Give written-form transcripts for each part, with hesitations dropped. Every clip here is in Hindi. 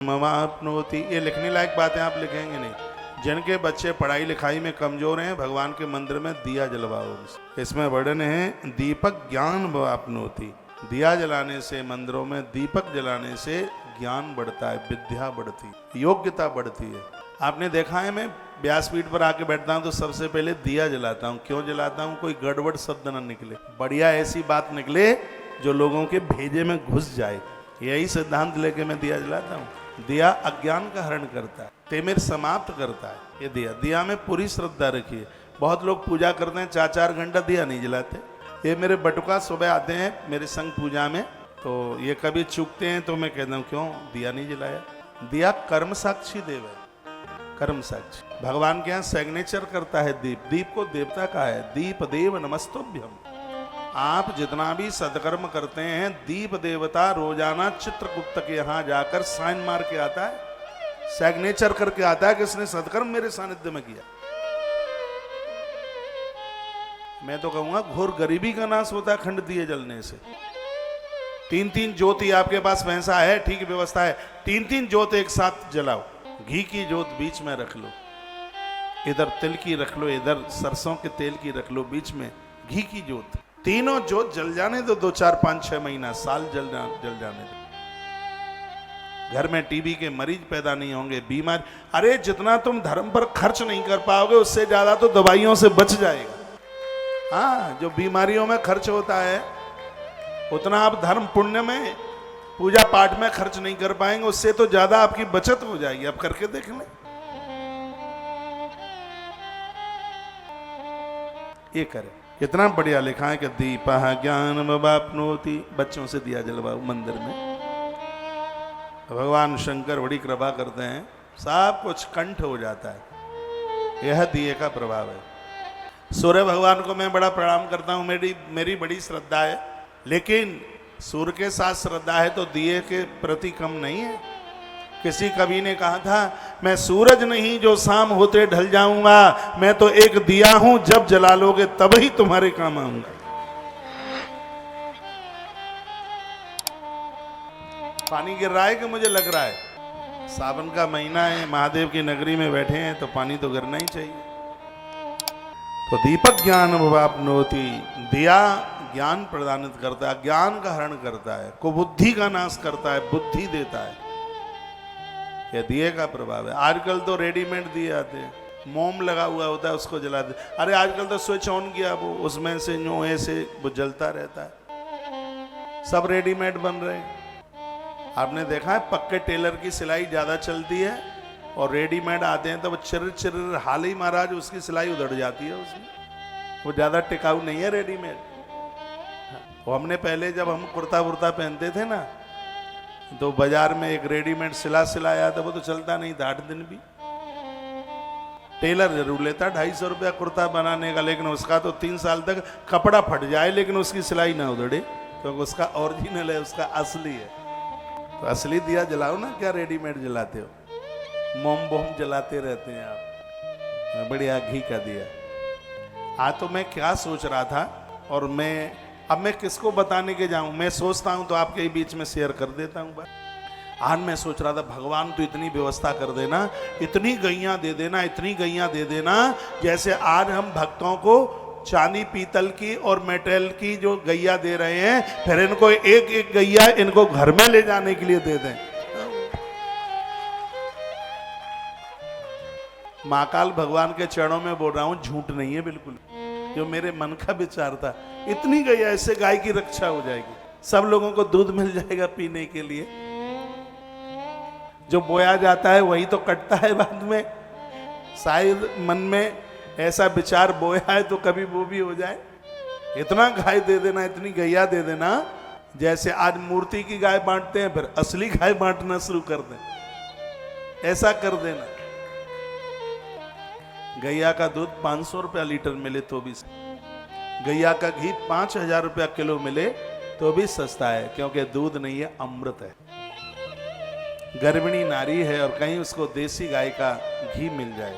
ममाप्नोति, ये लिखने लायक बातें आप लिखेंगे नहीं। जिनके बच्चे पढ़ाई लिखाई में कमजोर हैं, भगवान के मंदिर में दिया जलवाओ। इसमें वर्णन है दीपक ज्ञान वाप्नोति, दिया जलाने से, मंदिरों में दीपक जलाने से ज्ञान बढ़ता है, विद्या बढ़ती है, योग्यता बढ़ती है। आपने देखा है, मैं व्यासपीठ पर आके बैठता हूँ तो सबसे पहले दिया जलाता हूँ। क्यों जलाता हूँ? कोई गड़बड़ शब्द न निकले, बढ़िया ऐसी बात निकले जो लोगों के भेजे में घुस जाए। यही सिद्धांत लेके मैं दिया जलाता हूँ। दिया अज्ञान का हरण करता है, तिमिर समाप्त करता है। ये दिया में पूरी श्रद्धा रखिए। बहुत लोग पूजा करते हैं 4-4 घंटा दिया नहीं जलाते। ये मेरे बटुका सुबह आते हैं मेरे संग पूजा में, तो ये कभी चूकते हैं तो मैं कहता हूँ क्यों दिया नहीं जलाया। दिया कर्म साक्षी देव है, कर्म साक्षी। भगवान के यहाँ सिग्नेचर करता है दीप। दीप को देवता कहा है, दीप देव नमस्तुभ्यम। आप जितना भी सत्कर्म करते हैं, दीप देवता रोजाना चित्रगुप्त के यहाँ जाकर साइन मार के आता है, सिग्नेचर करके आता है कि इसने सत्कर्म मेरे सानिध्य में किया। मैं तो कहूंगा घोर गरीबी का नाश होता है खंड दिए जलने से। 3-3 ज्योति आपके पास पैसा है, ठीक व्यवस्था है, 3-3 ज्योत एक साथ जलाओ। घी की ज्योत बीच में रख लो, इधर तिल की रख लो, इधर सरसों के तेल की रख लो, बीच में घी की ज्योत। तीनों ज्योत जल जाने दो, 2, 4, 5, 6 महीना, साल जल जाने दो। घर में टीबी के मरीज पैदा नहीं होंगे, बीमार। अरे जितना तुम धर्म पर खर्च नहीं कर पाओगे उससे ज्यादा तो दवाइयों से बच जाएगा। हाँ, जो बीमारियों में खर्च होता है उतना आप धर्म पुण्य में, पूजा पाठ में खर्च नहीं कर पाएंगे, उससे तो ज्यादा आपकी बचत हो जाएगी। अब करके देख लें। ये करें, कितना बढ़िया लिखा है कि दीपः ज्ञानम वाप्नोति। बच्चों से दिया जलवाओ मंदिर में। भगवान शंकर बड़ी कृपा करते हैं, सब कुछ कंठ हो जाता है। यह दिए का प्रभाव है। सूर्य भगवान को मैं बड़ा प्रणाम करता हूँ, मेरी बड़ी श्रद्धा है। लेकिन सूर्य के साथ श्रद्धा है तो दिए के प्रति कम नहीं है। किसी कवि ने कहा था, मैं सूरज नहीं जो शाम होते ढल जाऊंगा, मैं तो एक दिया हूं, जब जला लोगे तब ही तुम्हारे काम आऊंगा। पानी गिर रहा है कि मुझे लग रहा है सावन का महीना है, महादेव की नगरी में बैठे हैं तो पानी तो गिरना ही चाहिए। तो दीपक ज्ञान वाप्नोति, दिया ज्ञान प्रदानित करता है, ज्ञान का हरण करता है, कुबुद्धि का नाश करता है, बुद्धि देता है। यह दिए का प्रभाव है। आजकल तो रेडीमेड दिए आते हैं, मोम लगा हुआ होता है, उसको जलाते। अरे आजकल तो स्विच ऑन किया, वो उसमें से यूं ऐसे वो जलता रहता है। सब रेडीमेड बन रहे हैं। आपने देखा है पक्के टेलर की सिलाई ज्यादा चलती है और रेडीमेड आते हैं तो वो चिर हाल ही महाराज उसकी सिलाई उधड़ जाती है उसमें। वो ज्यादा टिकाऊ नहीं है रेडीमेड। वो हमने पहले जब हम कुर्ता वुर्ता पहनते थे ना, तो बाजार में एक रेडीमेड सिलाया था, वो तो चलता नहीं था 8 दिन भी। टेलर जरूर लेता 250 रुपया कुर्ता बनाने का, लेकिन उसका तो 3 साल तक कपड़ा फट जाए लेकिन उसकी सिलाई ना उधड़े, क्योंकि उसका ओरिजिनल है, उसका असली है। तो असली दिया जलाओ ना, क्या रेडीमेड जलाते हो? मोम बोम जलाते रहते हैं आप। बढ़िया घी का दिया। आज तो मैं क्या सोच रहा था, और अब मैं किसको बताने के जाऊं? मैं सोचता हूं तो आपके बीच में शेयर कर देता हूं बात। आज मैं सोच रहा था, भगवान तो इतनी व्यवस्था कर देना, इतनी गैया दे देना, इतनी गैया दे देना, जैसे आज हम भक्तों को चांदी पीतल की और मेटल की जो गैया दे रहे हैं, फिर इनको एक एक गैया इनको घर में ले जाने के लिए दे दें। महाकाल भगवान के चरणों में बोल रहा हूं, झूठ नहीं है बिल्कुल, जो मेरे मन का विचार था। इतनी गैया, इससे गाय की रक्षा हो जाएगी, सब लोगों को दूध मिल जाएगा पीने के लिए। जो बोया जाता है वही तो कटता है बाद में। शायद मन में ऐसा विचार बोया है तो कभी वो भी हो जाए। इतना गाय दे देना, इतनी गैया दे देना, जैसे आज मूर्ति की गाय बांटते हैं फिर असली गाय बांटना शुरू कर दें, ऐसा कर देना। गैया का दूध 500 रुपया लीटर मिले तो भी, गैया का घी 5000 रुपया किलो मिले तो भी सस्ता है, क्योंकि दूध नहीं है, अमृत है। गर्भिणी नारी है और कहीं उसको देसी गाय का घी मिल जाए,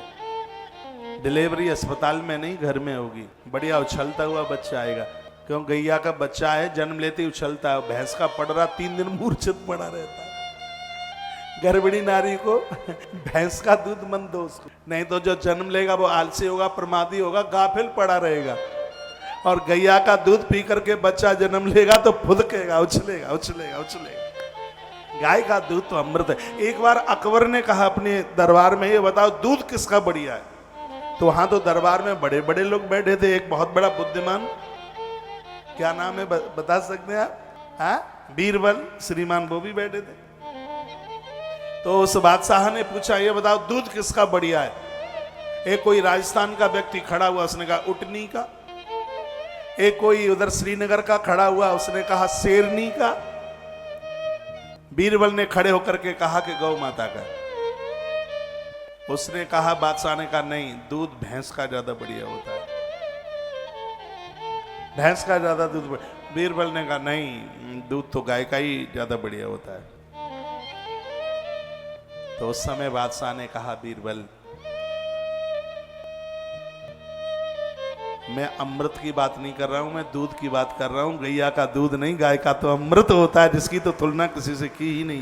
डिलीवरी अस्पताल में नहीं घर में होगी, बढ़िया उछलता हुआ बच्चा आएगा। क्यों? गैया का बच्चा है, जन्म लेते ही उछलता है। भैंस का पड़ रहा 3 दिन मूर्छित पड़ा रहता है। गर्भिणी नारी को भैंस का दूध मत दो उसको, नहीं तो जो जन्म लेगा वो आलसी होगा, प्रमादी होगा, गाफिल पड़ा रहेगा। और गैया का दूध पी करके बच्चा जन्म लेगा तो फुदकेगा, उछलेगा उछलेगा उछलेगा। गाय का दूध तो अमृत है। एक बार अकबर ने कहा अपने दरबार में, ये बताओ दूध किसका बढ़िया है? तो वहां तो दरबार में बड़े बड़े लोग बैठे थे। एक बहुत बड़ा बुद्धिमान, क्या नाम है बता सकते हैं आप? बीरबल श्रीमान, वो भी बैठे थे। तो उस बादशाह ने पूछा, ये बताओ दूध किसका बढ़िया है? एक कोई राजस्थान का व्यक्ति खड़ा हुआ, उसने कहा उटनी का। एक कोई उधर श्रीनगर का खड़ा हुआ, उसने कहा शेरनी का। बीरबल ने खड़े होकर के कहा कि गौ माता का। उसने कहा, बादशाह ने कहा नहीं, दूध भैंस का ज्यादा बढ़िया होता है, भैंस का ज्यादा दूध। बीरबल ने कहा नहीं, दूध तो गाय का ही ज्यादा बढ़िया होता है। तो उस समय बादशाह ने कहा, बीरबल मैं अमृत की बात नहीं कर रहा हूं, मैं दूध की बात कर रहा हूं। गैया का दूध नहीं, गाय का तो अमृत होता है, जिसकी तो तुलना किसी से की ही नहीं।